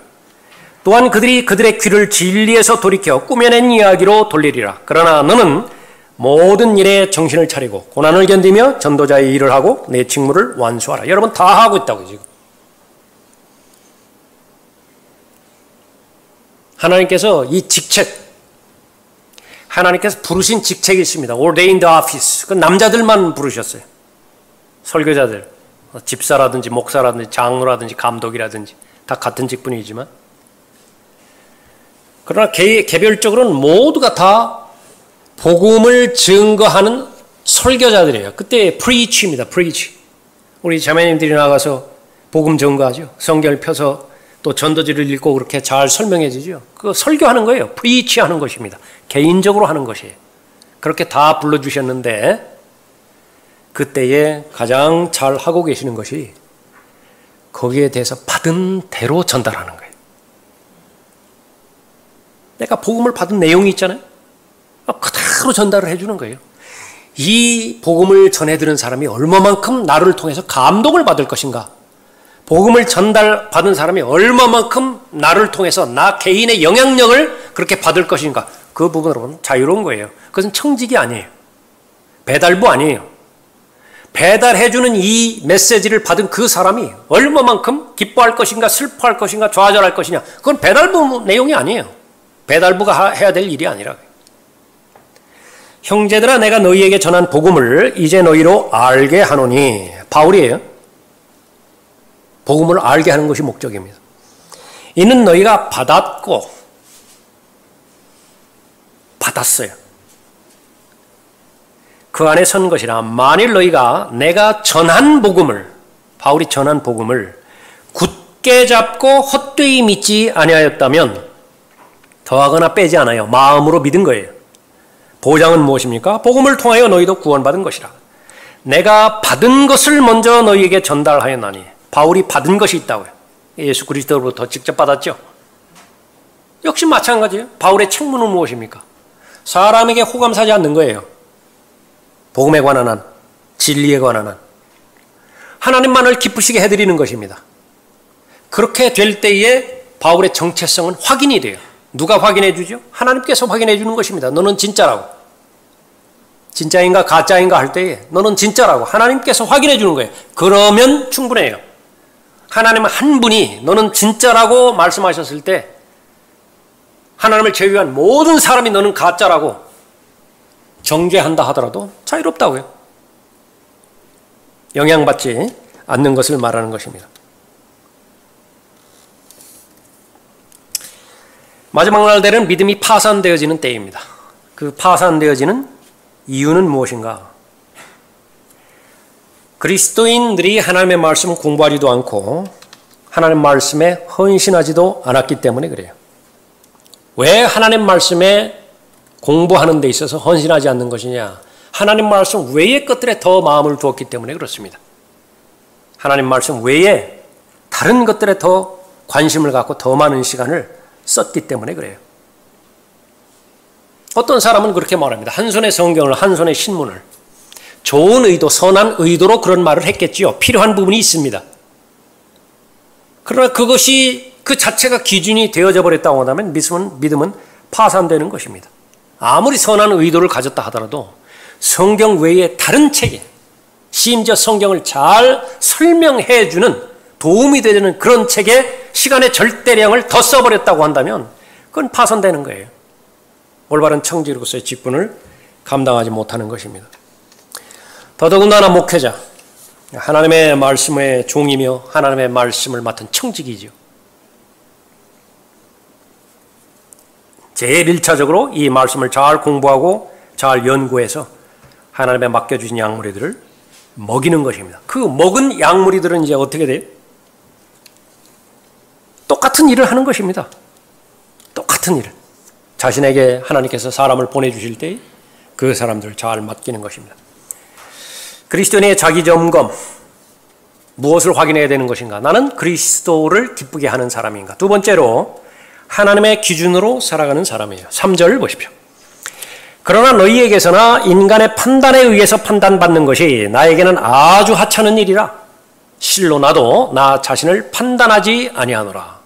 또한 그들이 그들의 귀를 진리에서 돌이켜 꾸며낸 이야기로 돌리리라. 그러나 너는 모든 일에 정신을 차리고 고난을 견디며 전도자의 일을 하고 내 직무를 완수하라. 여러분 다 하고 있다고 지금. 하나님께서 이 직책, 하나님께서 부르신 직책이 있습니다. ordained office. 그 남자들만 부르셨어요. 설교자들, 집사라든지 목사라든지 장로라든지 감독이라든지 다 같은 직분이지만 그러나 개별적으로는 모두가 다 복음을 증거하는 설교자들이에요. 그때 preach입니다. preach. 우리 자매님들이 나가서 복음 증거하죠. 성경을 펴서 또 전도지를 읽고 그렇게 잘 설명해 주죠. 그거 설교하는 거예요. preach 하는 것입니다. 개인적으로 하는 것이에요. 그렇게 다 불러주셨는데 그때에 가장 잘 하고 계시는 것이 거기에 대해서 받은 대로 전달하는 거예요. 내가 복음을 받은 내용이 있잖아요. 그대로 전달을 해주는 거예요. 이 복음을 전해드는 사람이 얼마만큼 나를 통해서 감동을 받을 것인가. 복음을 전달받은 사람이 얼마만큼 나를 통해서 나 개인의 영향력을 그렇게 받을 것인가. 그 부분으로는 자유로운 거예요. 그것은 청직이 아니에요. 배달부 아니에요. 배달해주는 이 메시지를 받은 그 사람이 얼마만큼 기뻐할 것인가 슬퍼할 것인가 좌절할 것이냐. 그건 배달부 내용이 아니에요. 배달부가 해야 될 일이 아니라. 형제들아 내가 너희에게 전한 복음을 이제 너희로 알게 하노니, 바울이에요. 복음을 알게 하는 것이 목적입니다. 이는 너희가 받았어요. 그 안에 선 것이라. 만일 너희가 내가 전한 복음을, 바울이 전한 복음을 굳게 잡고 헛되이 믿지 아니하였다면 더하거나 빼지 않아요. 마음으로 믿은 거예요. 보장은 무엇입니까? 복음을 통하여 너희도 구원받은 것이라. 내가 받은 것을 먼저 너희에게 전달하였나니. 바울이 받은 것이 있다고요. 예수 그리스도로부터 직접 받았죠. 역시 마찬가지예요. 바울의 책무는 무엇입니까? 사람에게 호감사지 않는 거예요. 복음에 관한 한, 진리에 관한 한. 하나님만을 기쁘시게 해드리는 것입니다. 그렇게 될 때에 바울의 정체성은 확인이 돼요. 누가 확인해 주죠? 하나님께서 확인해 주는 것입니다. 너는 진짜라고. 진짜인가 가짜인가 할 때에 너는 진짜라고 하나님께서 확인해 주는 거예요. 그러면 충분해요. 하나님은 한 분이 너는 진짜라고 말씀하셨을 때 하나님을 제외한 모든 사람이 너는 가짜라고 정죄한다 하더라도 자유롭다고요. 영향받지 않는 것을 말하는 것입니다. 마지막 날 되는 믿음이 파산되어지는 때입니다. 그 파산되어지는 이유는 무엇인가? 그리스도인들이 하나님의 말씀을 공부하지도 않고 하나님 말씀에 헌신하지도 않았기 때문에 그래요. 왜 하나님 말씀에 공부하는 데 있어서 헌신하지 않는 것이냐? 하나님 말씀 외의 것들에 더 마음을 두었기 때문에 그렇습니다. 하나님 말씀 외에 다른 것들에 더 관심을 갖고 더 많은 시간을 썼기 때문에 그래요. 어떤 사람은 그렇게 말합니다. 한 손에 성경을, 한 손에 신문을. 좋은 의도, 선한 의도로 그런 말을 했겠지요. 필요한 부분이 있습니다. 그러나 그것이 그 자체가 기준이 되어져 버렸다고 한다면 믿음은 파산되는 것입니다. 아무리 선한 의도를 가졌다 하더라도 성경 외에 다른 책에 심지어 성경을 잘 설명해 주는 도움이 되는 그런 책에 시간의 절대량을 더 써버렸다고 한다면 그건 파산되는 거예요. 올바른 청지로서의 직분을 감당하지 못하는 것입니다. 더더군다나 목회자, 하나님의 말씀의 종이며 하나님의 말씀을 맡은 청직이죠. 제일 1차적으로 이 말씀을 잘 공부하고 잘 연구해서 하나님의 맡겨주신 양무리들을 먹이는 것입니다. 그 먹은 양무리들은 이제 어떻게 돼요? 똑같은 일을 하는 것입니다. 똑같은 일을. 자신에게 하나님께서 사람을 보내주실 때 그 사람들을 잘 맡기는 것입니다. 그리스도인의 자기점검, 무엇을 확인해야 되는 것인가? 나는 그리스도를 기쁘게 하는 사람인가? 두 번째로 하나님의 기준으로 살아가는 사람이에요. 3절 보십시오. 그러나 너희에게서나 인간의 판단에 의해서 판단받는 것이 나에게는 아주 하찮은 일이라. 실로 나도 나 자신을 판단하지 아니하노라.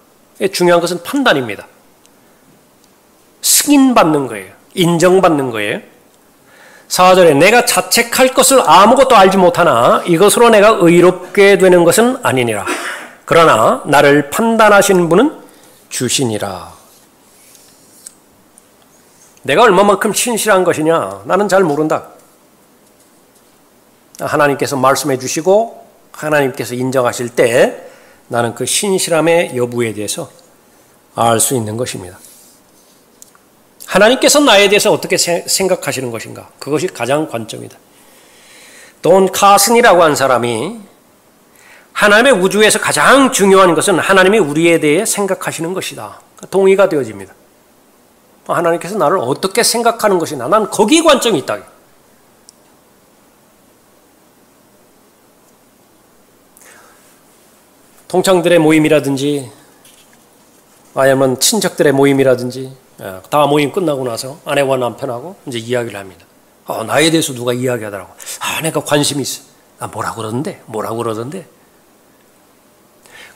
중요한 것은 판단입니다. 승인받는 거예요. 인정받는 거예요. 4절에 내가 자책할 것을 아무것도 알지 못하나 이것으로 내가 의롭게 되는 것은 아니니라. 그러나 나를 판단하시는 분은 주시니라. 내가 얼마만큼 신실한 것이냐? 나는 잘 모른다. 하나님께서 말씀해 주시고 하나님께서 인정하실 때 나는 그 신실함의 여부에 대해서 알 수 있는 것입니다. 하나님께서 나에 대해서 어떻게 생각하시는 것인가? 그것이 가장 관점이다. 돈 카슨이라고 한 사람이 하나님의 우주에서 가장 중요한 것은 하나님이 우리에 대해 생각하시는 것이다. 동의가 되어집니다. 하나님께서 나를 어떻게 생각하는 것이나 난 거기에 관점이 있다. 동창들의 모임이라든지 아니면 친척들의 모임이라든지 다 모임 끝나고 나서 아내와 남편하고 이제 이야기를 합니다. 나에 대해서 누가 이야기하더라고. 내가 관심이 있어. 뭐라고 그러던데.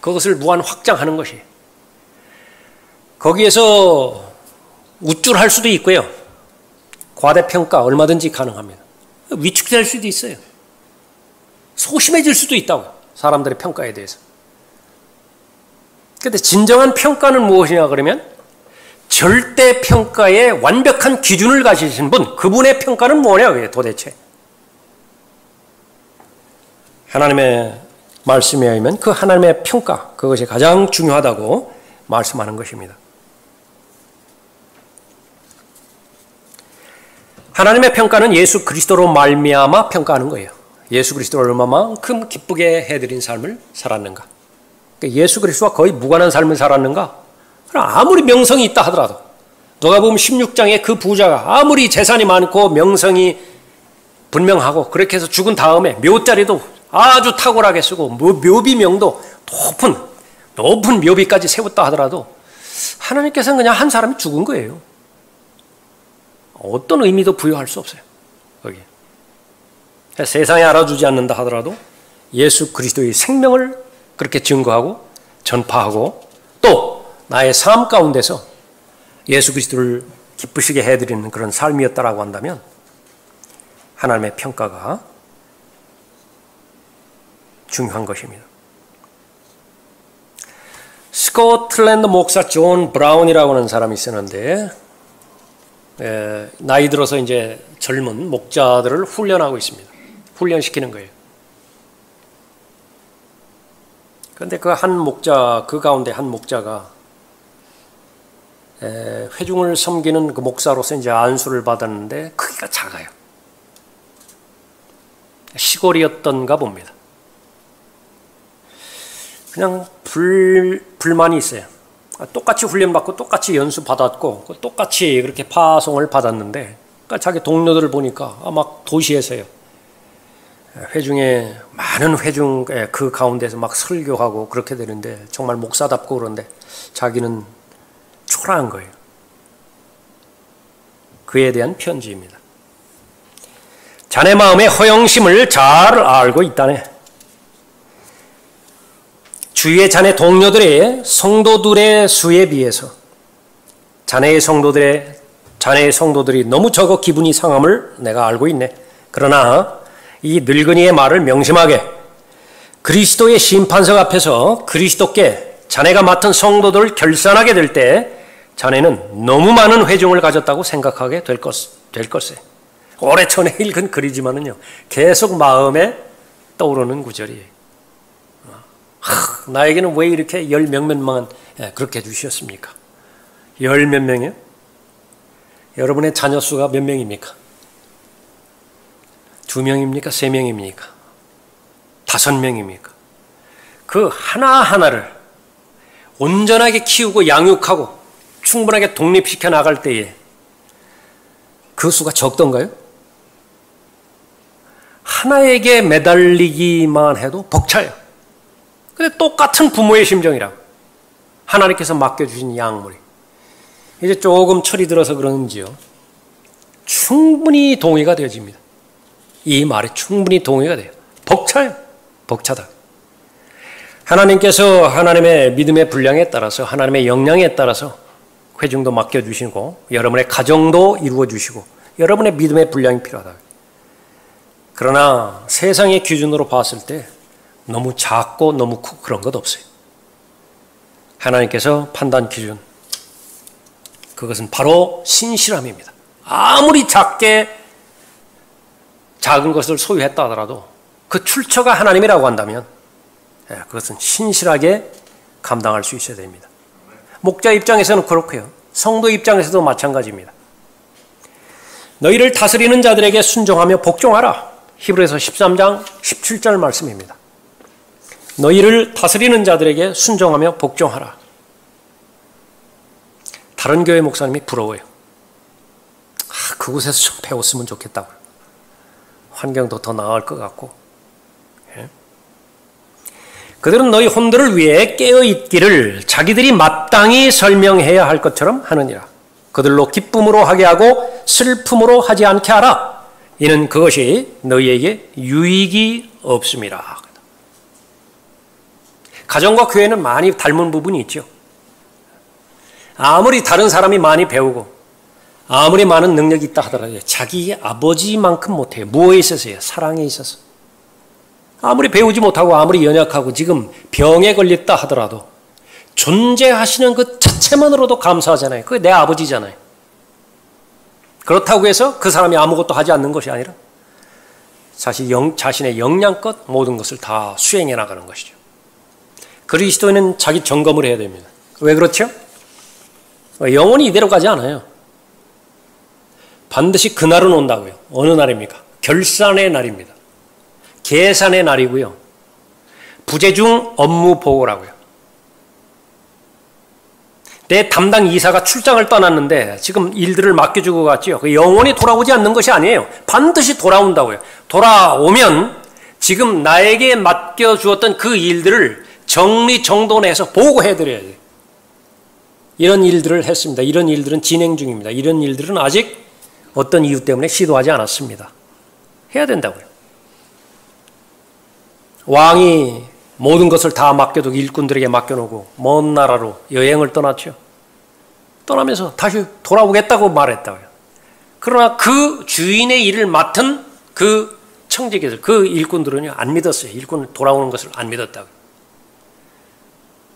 그것을 무한 확장하는 것이. 거기에서 우쭐할 수도 있고요. 과대평가 얼마든지 가능합니다. 위축될 수도 있어요. 소심해질 수도 있다고. 사람들의 평가에 대해서. 그런데 진정한 평가는 무엇이냐 그러면 절대 평가의 완벽한 기준을 가지신 분, 그분의 평가는 뭐냐, 그게 도대체. 하나님의 말씀에 의하면 그 하나님의 평가, 그것이 가장 중요하다고 말씀하는 것입니다. 하나님의 평가는 예수 그리스도로 말미암아 평가하는 거예요. 예수 그리스도를 얼마만큼 기쁘게 해드린 삶을 살았는가. 그러니까 예수 그리스도와 거의 무관한 삶을 살았는가. 아무리 명성이 있다 하더라도, 누가 보면 16장에 그 부자가 아무리 재산이 많고 명성이 분명하고 그렇게 해서 죽은 다음에 묘자리도 아주 탁월하게 쓰고 묘비명도 높은 묘비까지 세웠다 하더라도 하나님께서는 그냥 한 사람이 죽은 거예요. 어떤 의미도 부여할 수 없어요. 거기 세상에 알아주지 않는다 하더라도 예수 그리스도의 생명을 그렇게 증거하고 전파하고 또 나의 삶 가운데서 예수 그리스도를 기쁘시게 해드리는 그런 삶이었다라고 한다면 하나님의 평가가 중요한 것입니다. 스코틀랜드 목사 존 브라운이라고 하는 사람이 있었는데 나이 들어서 이제 젊은 목자들을 훈련하고 있습니다. 훈련시키는 거예요. 그런데 그 가운데 한 목자가 회중을 섬기는 그 목사로서 이제 안수를 받았는데 크기가 작아요. 시골이었던가 봅니다. 그냥 불만이 있어요. 똑같이 훈련받고 똑같이 연수 받았고 똑같이 그렇게 파송을 받았는데 그러니까 자기 동료들을 보니까 막 도시에서요. 회중에 많은 회중 그 가운데서 막 설교하고 그렇게 되는데 정말 목사답고 그런데 자기는 초라한 거예요. 그에 대한 편지입니다. 자네 마음의 허영심을 잘 알고 있다네. 주위의 자네 동료들의 성도들의 수에 비해서 자네의 성도들이 너무 적어 기분이 상함을 내가 알고 있네. 그러나 이 늙은이의 말을 명심하게. 그리스도의 심판석 앞에서 그리스도께 자네가 맡은 성도들을 결산하게 될 때 자네는 너무 많은 회중을 가졌다고 생각하게 될 것에. 오래전에 읽은 글이지만은요, 계속 마음에 떠오르는 구절이에요. 나에게는 왜 이렇게 열 몇몇만 그렇게 해주셨습니까? 열 몇 명이요? 여러분의 자녀 수가 몇 명입니까? 2명입니까? 3명입니까? 5명입니까? 그 하나하나를 온전하게 키우고 양육하고 충분하게 독립시켜 나갈 때에 그 수가 적던가요? 하나에게 매달리기만 해도 벅차요. 근데 똑같은 부모의 심정이라 하나님께서 맡겨주신 양물이 이제 조금 철이 들어서 그런지요, 충분히 동의가 되어집니다. 이 말에 충분히 동의가 돼요. 벅차요. 벅차다. 하나님께서 하나님의 믿음의 분량에 따라서 하나님의 역량에 따라서 회중도 맡겨주시고 여러분의 가정도 이루어주시고 여러분의 믿음의 분량이 필요하다. 그러나 세상의 기준으로 봤을 때 너무 작고 너무 크고 그런 것 없어요. 하나님께서 판단 기준, 그것은 바로 신실함입니다. 아무리 작은 것을 소유했다 하더라도 그 출처가 하나님이라고 한다면 그것은 신실하게 감당할 수 있어야 됩니다. 목자 입장에서는 그렇고요. 성도 입장에서도 마찬가지입니다. 너희를 다스리는 자들에게 순종하며 복종하라. 히브리서 13장 17절 말씀입니다. 너희를 다스리는 자들에게 순종하며 복종하라. 다른 교회 목사님이 부러워요. 그곳에서 좀 배웠으면 좋겠다고. 환경도 더 나을 것 같고. 그들은 너희 혼들을 위해 깨어있기를 자기들이 마땅히 설명해야 할 것처럼 하느니라. 그들로 기쁨으로 하게 하고 슬픔으로 하지 않게 하라. 이는 그것이 너희에게 유익이 없음이라. 가정과 교회는 많이 닮은 부분이 있죠. 아무리 다른 사람이 많이 배우고 아무리 많은 능력이 있다 하더라도 자기 아버지만큼 못해요. 무엇에 있어서요? 사랑에 있어서. 아무리 배우지 못하고 아무리 연약하고 지금 병에 걸렸다 하더라도 존재하시는 그 자체만으로도 감사하잖아요. 그게 내 아버지잖아요. 그렇다고 해서 그 사람이 아무것도 하지 않는 것이 아니라 자신의 역량껏 모든 것을 다 수행해 나가는 것이죠. 그리스도인은 자기 점검을 해야 됩니다. 왜 그렇죠? 영원히 이대로 가지 않아요. 반드시 그날은 온다고요. 어느 날입니까? 결산의 날입니다. 계산의 날이고요. 부재중 업무 보고라고요. 내 담당 이사가 출장을 떠났는데 지금 일들을 맡겨주고 갔지요. 영원히 돌아오지 않는 것이 아니에요. 반드시 돌아온다고요. 돌아오면 지금 나에게 맡겨주었던 그 일들을 정리정돈해서 보고해드려야 돼요. 이런 일들을 했습니다. 이런 일들은 진행 중입니다. 이런 일들은 아직 어떤 이유 때문에 시도하지 않았습니다. 해야 된다고요. 왕이 모든 것을 다 맡겨두고 일꾼들에게 맡겨놓고 먼 나라로 여행을 떠났죠. 떠나면서 다시 돌아오겠다고 말했다고요. 그러나 그 주인의 일을 맡은 그 청지기들, 그 일꾼들은요, 안 믿었어요. 일꾼 돌아오는 것을 안 믿었다고요.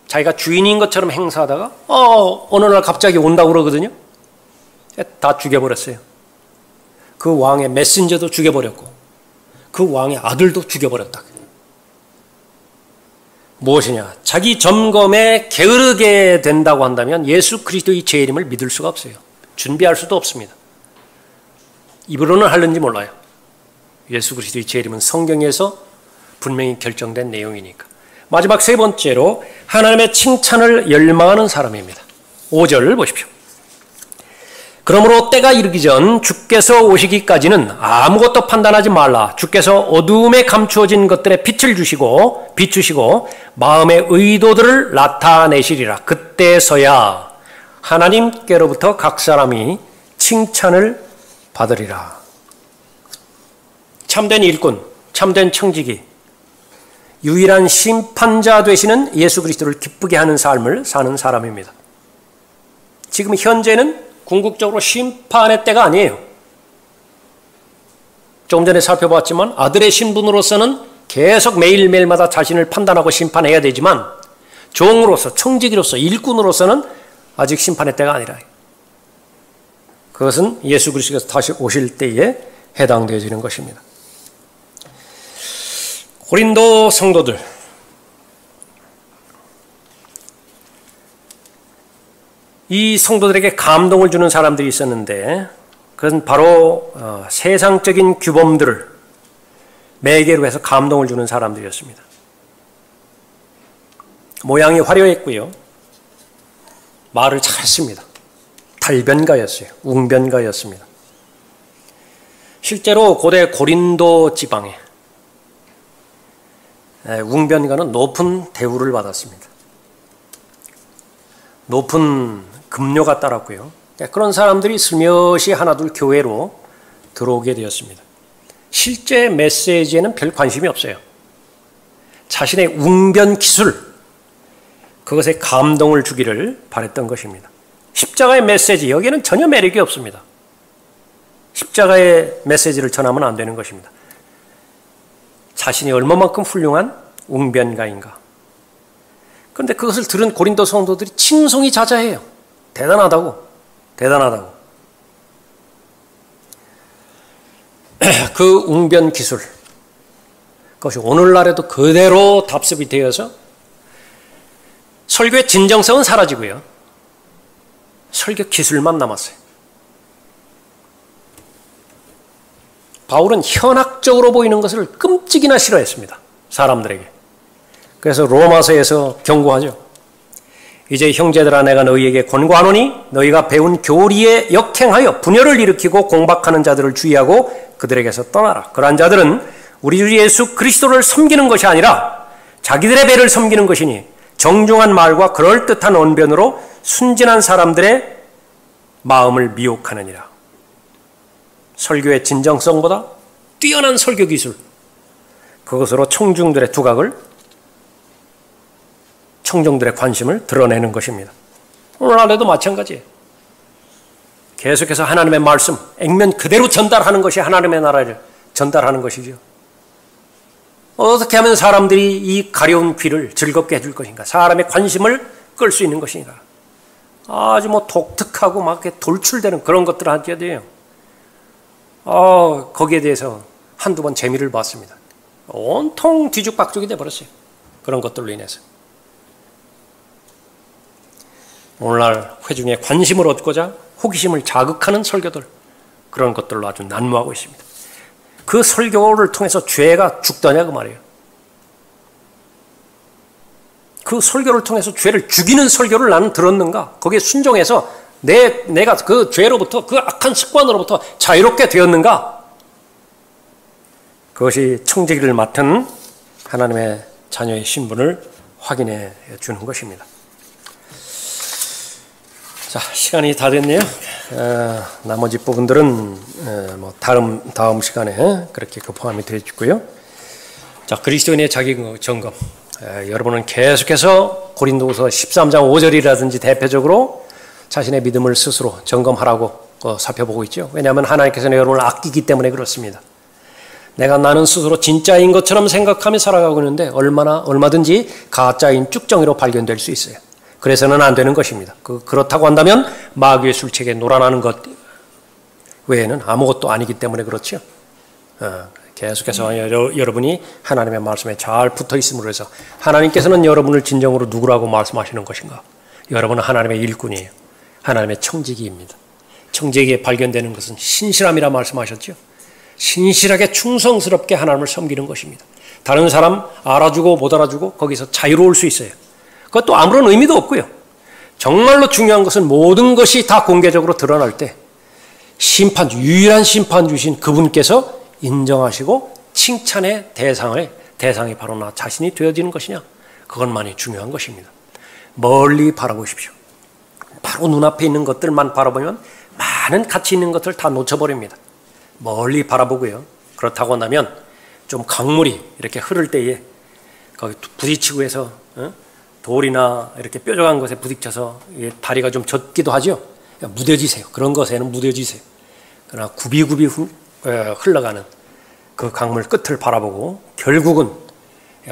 자기가 주인인 것처럼 행사하다가 어느 날 갑자기 온다고 그러거든요. 다 죽여버렸어요. 그 왕의 메신저도 죽여버렸고 그 왕의 아들도 죽여버렸다. 무엇이냐? 자기 점검에 게으르게 된다고 한다면 예수 그리스도의 제 이름을 믿을 수가 없어요. 준비할 수도 없습니다. 입으로는 하는지 몰라요. 예수 그리스도의 제 이름은 성경에서 분명히 결정된 내용이니까. 마지막 세 번째로 하나님의 칭찬을 열망하는 사람입니다. 5절 보십시오. 그러므로 때가 이르기 전 주께서 오시기까지는 아무것도 판단하지 말라. 주께서 어두움에 감추어진 것들에 빛을 비추시고 마음의 의도들을 나타내시리라. 그때서야 하나님께로부터 각 사람이 칭찬을 받으리라. 참된 일꾼, 참된 청지기, 유일한 심판자 되시는 예수 그리스도를 기쁘게 하는 삶을 사는 사람입니다. 지금 현재는 궁극적으로 심판의 때가 아니에요. 조금 전에 살펴봤지만 아들의 신분으로서는 계속 매일매일마다 자신을 판단하고 심판해야 되지만 종으로서, 청지기로서, 일꾼으로서는 아직 심판의 때가 아니라 그것은 예수 그리스도께서 다시 오실 때에 해당되어지는 것입니다. 고린도 성도들, 이 성도들에게 감동을 주는 사람들이 있었는데 그것은 바로 세상적인 규범들을 매개로 해서 감동을 주는 사람들이었습니다. 모양이 화려했고요. 말을 잘했습니다. 달변가였어요. 웅변가였습니다. 실제로 고대 고린도 지방에 웅변가는 높은 대우를 받았습니다. 높은 급료가 따랐고요. 그런 사람들이 슬며시 하나둘 교회로 들어오게 되었습니다. 실제 메시지에는 별 관심이 없어요. 자신의 웅변 기술, 그것에 감동을 주기를 바랬던 것입니다. 십자가의 메시지, 여기에는 전혀 매력이 없습니다. 십자가의 메시지를 전하면 안 되는 것입니다. 자신이 얼마만큼 훌륭한 웅변가인가. 그런데 그것을 들은 고린도 성도들이 칭송이 자자해요. 대단하다고. 그 웅변 기술, 그것이 오늘날에도 그대로 답습이 되어서 설교의 진정성은 사라지고요. 설교 기술만 남았어요. 바울은 현학적으로 보이는 것을 끔찍이나 싫어했습니다. 사람들에게. 그래서 로마서에서 경고하죠. 이제 형제들아 내가 너희에게 권고하노니 너희가 배운 교리에 역행하여 분열을 일으키고 공박하는 자들을 주의하고 그들에게서 떠나라. 그러한 자들은 우리 주 예수 그리스도를 섬기는 것이 아니라 자기들의 배를 섬기는 것이니 정중한 말과 그럴듯한 언변으로 순진한 사람들의 마음을 미혹하느니라. 설교의 진정성보다 뛰어난 설교 기술, 그것으로 청중들의 두각을, 청중들의 관심을 드러내는 것입니다. 오늘날에도 마찬가지예요. 계속해서 하나님의 말씀, 액면 그대로 전달하는 것이 하나님의 나라를 전달하는 것이죠. 어떻게 하면 사람들이 이 가려운 귀를 즐겁게 해줄 것인가? 사람의 관심을 끌 수 있는 것이니까 아주 뭐 독특하고 막 이렇게 돌출되는 그런 것들을 하게 돼요. 거기에 대해서 한두 번 재미를 봤습니다. 온통 뒤죽박죽이 돼버렸어요. 그런 것들로 인해서. 오늘날 회중에 관심을 얻고자 호기심을 자극하는 설교들, 그런 것들로 아주 난무하고 있습니다. 그 설교를 통해서 죄가 죽더냐 그 말이에요. 그 설교를 통해서 죄를 죽이는 설교를 나는 들었는가? 거기에 순종해서 내가 그 죄로부터, 그 악한 습관으로부터 자유롭게 되었는가? 그것이 청지기를 맡은 하나님의 자녀의 신분을 확인해 주는 것입니다. 자, 시간이 다 됐네요. 나머지 부분들은 뭐 다음 시간에 그렇게 포함이 되어 있고요. 자, 그리스도인의 자기 점검. 여러분은 계속해서 고린도후서 13장 5절이라든지 대표적으로 자신의 믿음을 스스로 점검하라고 살펴보고 있죠. 왜냐하면 하나님께서는 여러분을 아끼기 때문에 그렇습니다. 나는 스스로 진짜인 것처럼 생각하며 살아가고 있는데 얼마든지 가짜인 쭉정이로 발견될 수 있어요. 그래서는 안 되는 것입니다. 그렇다고 한다면 마귀의 술책에 놀아나는 것 외에는 아무것도 아니기 때문에 그렇죠. 계속해서 여러분이 하나님의 말씀에 잘 붙어 있음으로 해서 하나님께서는 여러분을 진정으로 누구라고 말씀하시는 것인가? 여러분은 하나님의 일꾼이에요. 하나님의 청지기입니다. 청지기에 발견되는 것은 신실함이라 말씀하셨죠. 신실하게 충성스럽게 하나님을 섬기는 것입니다. 다른 사람 알아주고 못 알아주고 거기서 자유로울 수 있어요. 그것도 아무런 의미도 없고요. 정말로 중요한 것은 모든 것이 다 공개적으로 드러날 때 유일한 심판주신 그분께서 인정하시고 칭찬의 대상이 바로 나 자신이 되어지는 것이냐? 그것만이 중요한 것입니다. 멀리 바라보십시오. 바로 눈앞에 있는 것들만 바라보면 많은 가치 있는 것들 다 놓쳐버립니다. 멀리 바라보고요. 그렇다고 한다면 좀 강물이 이렇게 흐를 때에 거기 부딪히고 해서 돌이나 이렇게 뾰족한 것에 부딪혀서 다리가 좀 젖기도 하죠. 무뎌지세요. 그런 것에는 무뎌지세요. 그러나 굽이굽이 흘러가는 그 강물 끝을 바라보고 결국은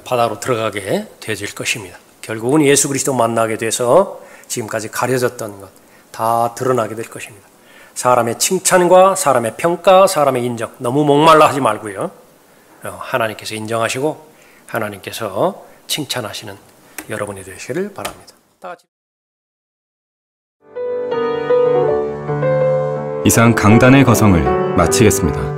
바다로 들어가게 되어질 것입니다. 결국은 예수 그리스도 만나게 돼서 지금까지 가려졌던 것 다 드러나게 될 것입니다. 사람의 칭찬과 사람의 평가, 사람의 인정 너무 목말라 하지 말고요. 하나님께서 인정하시고 하나님께서 칭찬하시는 여러분이 되시기를 바랍니다. 다 같이. 이상 강단의 거성을 마치겠습니다.